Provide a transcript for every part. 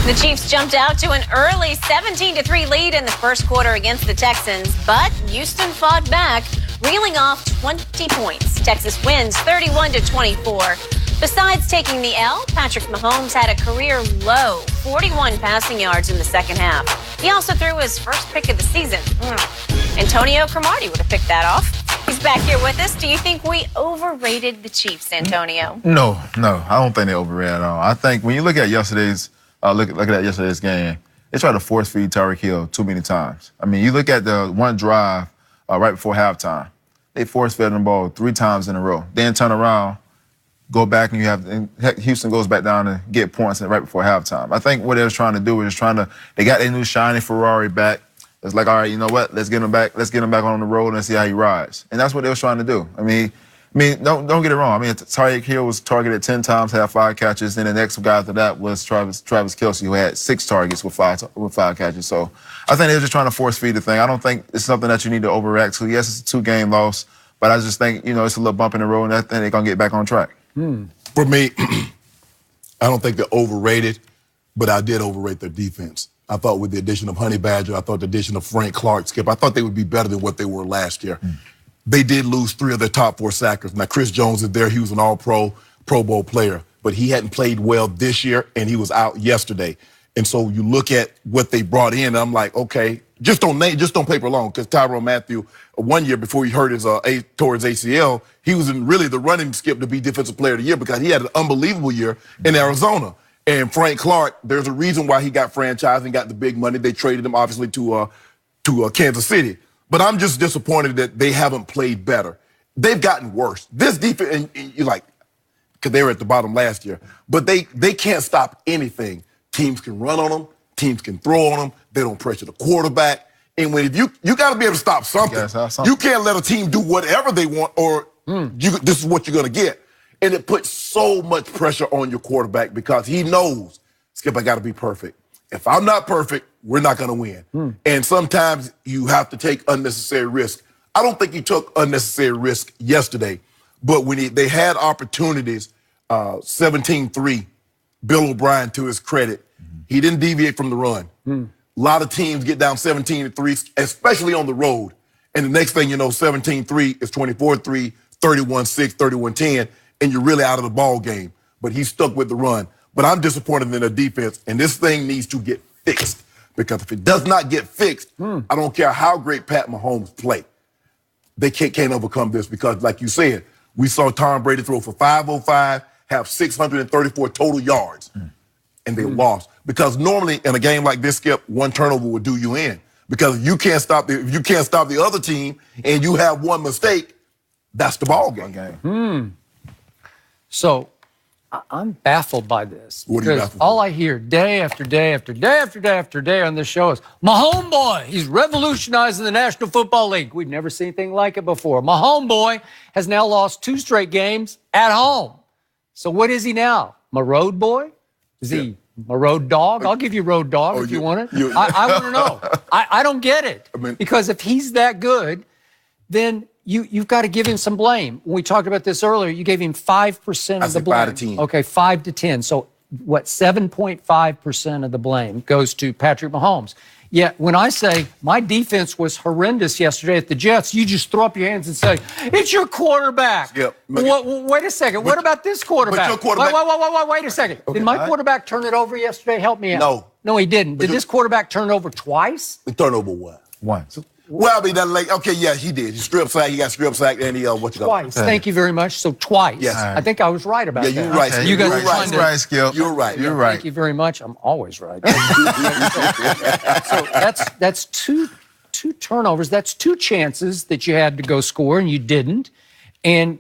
The Chiefs jumped out to an early 17-3 lead in the first quarter against the Texans, but Houston fought back, reeling off 20 points. Texas wins 31-24. Besides taking the L, Patrick Mahomes had a career low 41 passing yards in the second half. He also threw his first pick of the season. Antonio Cromartie would have picked that off. He's back here with us. Do you think we overrated the Chiefs, Antonio? No, I don't think they overrated at all. I think when you look at yesterday's look at yesterday's game, they tried to force feed Tyreek Hill too many times. I mean, you look at the one drive right before halftime. They force fed the ball 3 times in a row. Then turn around, go back, and Houston goes back down and get points right before halftime. I think what they was trying to do was they got their new shiny Ferrari back. It's like, all right, you know what? Let's get him back. Let's get him back on the road and see how he rides. And that's what they was trying to do. I mean, don't get it wrong. I mean, Tyreek Hill was targeted 10 times, had 5 catches. And the next guy after that was Travis Kelce, who had 6 targets with 5 catches. So I think they were just trying to force feed the thing. I don't think it's something that you need to overreact to. Yes, it's a 2-game loss, but I just think, it's a little bump in the road, and I think they're going to get back on track. For me, I don't think they're overrated, but I did overrate their defense. I thought with the addition of Honey Badger, I thought the addition of Frank Clark, Skip, I thought they would be better than what they were last year. They did lose 3 of their top 4 sackers. Now, Chris Jones is there. He was an all-pro, Pro Bowl player, but he hadn't played well this year, and he was out yesterday. And so you look at what they brought in, and I'm like, okay, just on paper alone, because Tyrann Mathieu, 1 year before he hurt his towards ACL, he was in really the running, Skip, to be Defensive Player of the Year because he had an unbelievable year in Arizona. And Frank Clark, there's a reason why he got franchised and got the big money. They traded him, obviously, to Kansas City. But I'm just disappointed that they haven't played better. They've gotten worse. This defense, and you're like, because they were at the bottom last year, but they can't stop anything. Teams can run on them. Teams can throw on them. They don't pressure the quarterback. And when you got to be able to stop something. You can't let a team do whatever they want or this is what you're going to get. And it puts so much pressure on your quarterback because he knows, Skip, I got to be perfect. If I'm not perfect, we're not going to win. And sometimes you have to take unnecessary risk. I don't think he took unnecessary risk yesterday, but when they had opportunities, 17-3, Bill O'Brien, to his credit, he didn't deviate from the run. A lot of teams get down 17-3, especially on the road. And the next thing you know, 17-3 is 24-3, 31-6, 31-10, and you're really out of the ball game. But he stuck with the run. But I'm disappointed in the defense, and this thing needs to get fixed. Because if it does not get fixed, I don't care how great Pat Mahomes play. They can't overcome this because, like you said, we saw Tom Brady throw for 505, have 634 total yards, and they lost. Because normally in a game like this, Skip, 1 turnover would do you in. Because if you can't stop the other team and you have 1 mistake, that's the ball game. So I'm baffled by this. What are you baffled all I hear day after day after day after day after day on this show is, Mahomes boy, he's revolutionizing the National Football League. We've never seen anything like it before. Mahomes boy has now lost 2 straight games at home. So what is he now? My road boy? Is he a road dog? I'll give you road dog if you want it. I want to know. I don't get it. Because if he's that good, then you've got to give him some blame. When we talked about this earlier, you gave him 5% of the blame. 5 to 10. Okay, 5 to 10. So what, 7.5% of the blame goes to Patrick Mahomes. Yet when I say my defense was horrendous yesterday at the Jets, you just throw up your hands and say, it's your quarterback. Wait a second. What about this quarterback? Your quarterback wait a second. Did my quarterback turn it over yesterday? Help me out. No. No, he didn't. Did this quarterback turn it over twice? The turnover what? Once. Well, I mean, that like, okay, yeah, he did. He got strip sacked, and he, Twice. Thank you very much. So twice. Yes. I think I was right about that. Yeah, you're right. Okay, you guys you're right. You're right, Skip. You're right. You're right. Thank you very much. I'm always right. So that's two turnovers. That's 2 chances that you had to go score, and you didn't. And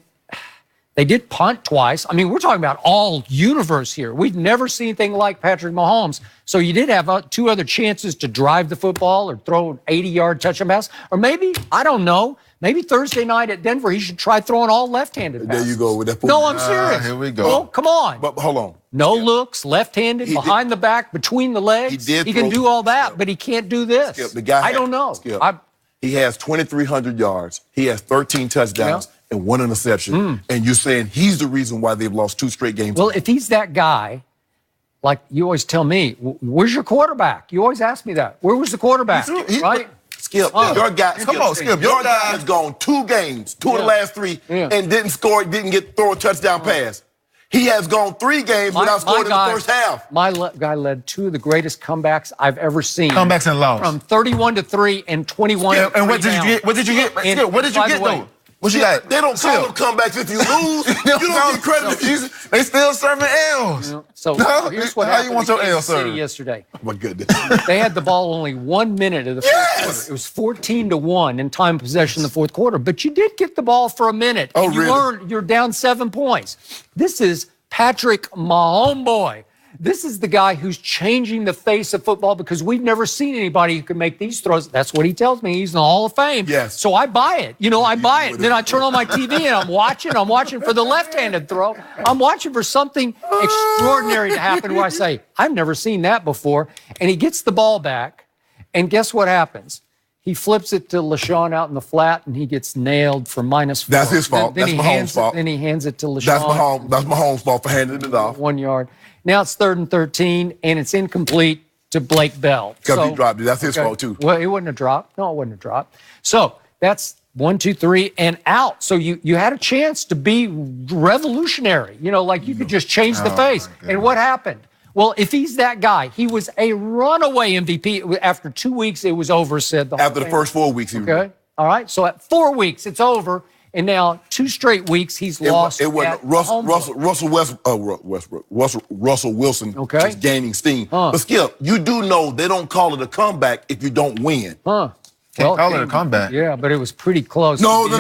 they did punt twice. I mean, we're talking about all universe here. We've never seen anything like Patrick Mahomes. So you did have 2 other chances to drive the football or throw an 80-yard touchdown pass. Or maybe, I don't know, maybe Thursday night at Denver, he should try throwing all left-handed passes. There you go with that. No, I'm serious. Here we go. Well, come on. But hold on. No looks, left-handed, behind the back, between the legs. He can do all that, but he can't do this. Skip, the guy I don't know. Skip, he has 2,300 yards. He has 13 touchdowns. And 1 interception. And you're saying he's the reason why they've lost 2 straight games. Well, if he's that guy, like you always tell me, where's your quarterback? You always ask me that. Where was the quarterback? Right? Skip, your guy. Come on, Skip. Your guy has gone 2 games, 2 of the last 3, and didn't score, didn't throw a touchdown pass. He has gone 3 games without scoring in the first half. My guy led 2 of the greatest comebacks I've ever seen. Comebacks and loss. From 31-3 and 21. Yeah, and what did you get? What did you get? And, what did you get though? What you got? They don't call them comebacks if you lose. You don't get credit if you. They still serving L's. So here's what How happened you want in your L Kansas City served? yesterday. Oh my goodness. They had the ball only 1 minute of the fourth quarter. It was 14-1 in time of possession in the fourth quarter. But you did get the ball for a minute. Oh, and you really? learned you're down 7 points. This is Patrick Mahomes. This is the guy who's changing the face of football because we've never seen anybody who can make these throws. That's what he tells me. He's in the Hall of Fame. Yes. So I buy it. I buy it. Then I turn on my TV and I'm watching for the left-handed throw. I'm watching for something extraordinary to happen where I say, I've never seen that before. And he gets the ball back. And guess what happens? He flips it to LaShawn out in the flat, and he gets nailed for -4. That's his fault. That's Mahomes' fault. Then he hands it to LaShawn. That's Mahomes' fault for handing it off. 1 yard. Now it's 3rd and 13, and it's incomplete to Blake Bell. Because he dropped it. That's his fault, too. Well, it wouldn't have dropped. No, it wouldn't have dropped. So that's 1, 2, 3, and out. So you had a chance to be revolutionary. Like you could just change the face. And what happened? Well, if he's that guy, he was a runaway MVP. After 2 weeks, it was over, said the Hall After of the Fame. first 4 weeks, he was. Okay. All right. So at 4 weeks, it's over. And now 2 straight weeks, he's lost. It wasn't at Russell Wilson just gaining steam. But Skip, you do know they don't call it a comeback if you don't win. Can't call it a comeback. Yeah, but it was pretty close. No. That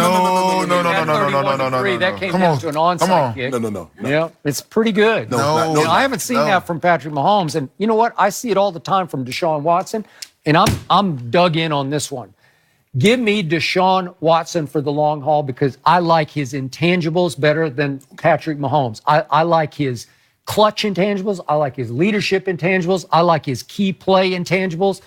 came down to an onside kick. No. Yeah, it's pretty good. No. I haven't seen that from Patrick Mahomes. And you know what? I see it all the time from Deshaun Watson. And I'm dug in on this one. Give me Deshaun Watson for the long haul because I like his intangibles better than Patrick Mahomes. I like his clutch intangibles. I like his leadership intangibles. I like his key play intangibles.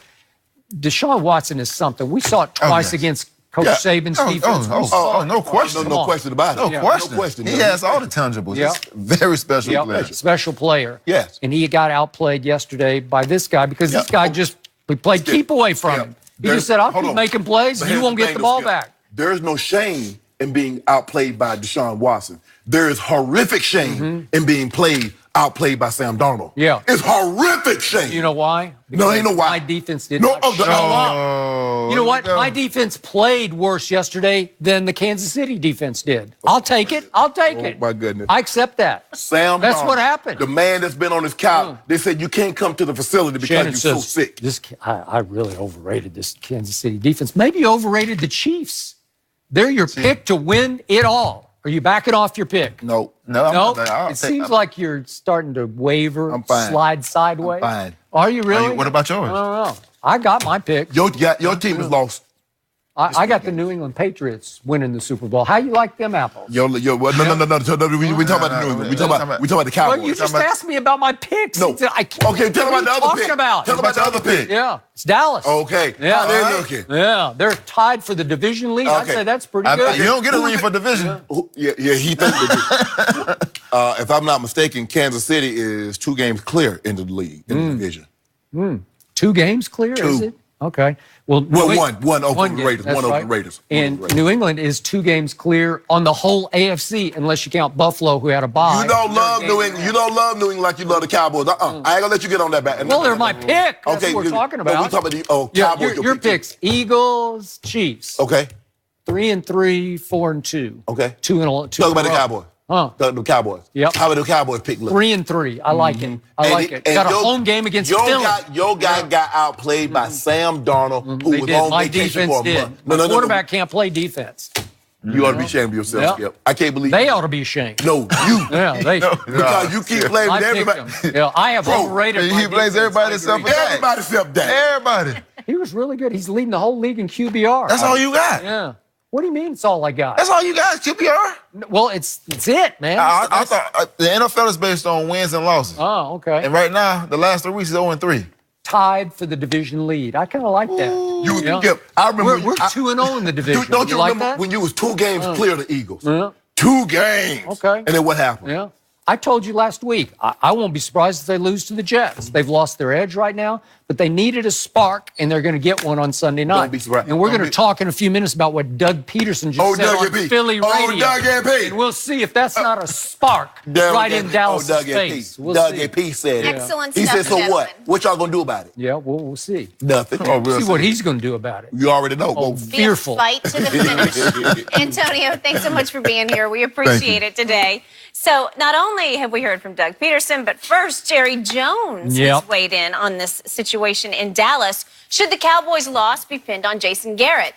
Deshaun Watson is something. We saw it twice against Coach Saban's defense. No question. No question about it. No question. He has all the tangibles. He's a very special player. Special player. Yes. And he got outplayed yesterday by this guy because this guy we played keep away from him. He just said, I'll keep making plays, and you won't get the ball back. There is no shame in being outplayed by Deshaun Watson. There is horrific shame in being outplayed by Sam Darnold. Yeah. It's horrific shame. You know why? No, ain't no why. My defense did not show up. You know what? My defense played worse yesterday than the Kansas City defense did. I'll take it. Oh, my goodness. I accept that. Sam That's Darnold, what happened. The man that's been on his couch, they said you can't come to the facility because Shannon you're so says, sick. I really overrated this Kansas City defense. Maybe you overrated the Chiefs. They're your pick to win it all. Are you backing off your pick? No. It seems like you're starting to waver, slide sideways. I'm fine. Are you really? What about yours? I don't know. I got my pick. Your team has lost. I got the New England Patriots winning the Super Bowl. How you like them apples? No. We talk about the New England. We talk about the Cowboys. Well, you just asked me about my picks. No. Okay, tell me about the other pick. Tell me about the other pick. Yeah, it's Dallas. Okay. Yeah, they're looking. Yeah, they're tied for the division lead. I'd say that's pretty good. You don't get a lead for division. Yeah, he thinks they do. If I'm not mistaken, Kansas City is 2 games clear into the league, in the division. 2 games clear, is it? Okay. Well, one over the Raiders. That's One over right. the Raiders. And New England is 2 games clear on the whole AFC, unless you count Buffalo, who had a bye. You don't love New England. You don't love New England like you love the Cowboys. I ain't gonna let you get on that back. Well, they're my pick. That's what we're talking about. No, we talking about the Cowboys. Your picks: Eagles, Chiefs. Okay. 3-3, 4-2. Okay. 2-2. Talk about the Cowboys. The Cowboys. Yep. How about the Cowboys pick? 3-3. I like it. I like it. Got a home game against Philly. Your guy got outplayed by Sam Darnold, who was on My vacation defense for a did. month. My quarterback can't play defense. You ought to be ashamed of yourself, Skip. I can't believe They ought to be ashamed. No, you. Yeah, they. Because you keep blaming everybody. Yeah, I have overrated. He blames everybody except for Dak. Everybody except Dak. Everybody. He was really good. He's leading the whole league in QBR. That's all you got. Yeah. What do you mean it's all I got? That's all you got, QBR? Well, it's it, man. I thought the NFL is based on wins and losses. Oh, okay. And right now, the last 3 weeks is 0-3. Tied for the division lead. I kind of like that. I remember we're 2-0 in the division. Don't you like remember that? when you was 2 games clear of the Eagles? Yeah. 2 games. Okay. And then what happened? Yeah. I told you last week, I won't be surprised if they lose to the Jets. They've lost their edge right now, but they needed a spark, and they're going to get one on Sunday night. Don't be surprised. And we're going to talk in a few minutes about what Doug Peterson just said on Philly radio. Doug and P. And we'll see if that's not a spark right in Dallas' face. Doug and P said it. Excellent He stuff, said, so what? gentlemen. What y'all going to do about it? Yeah, we'll see. Nothing. We'll see what he's going to do about it. You already know. Oh, Be a fearful. fight to the finish. Antonio, thanks so much for being here. We appreciate it today. So not only have we heard from Doug Peterson, but first Jerry Jones has weighed in on this situation in Dallas. Should the Cowboys' loss be pinned on Jason Garrett?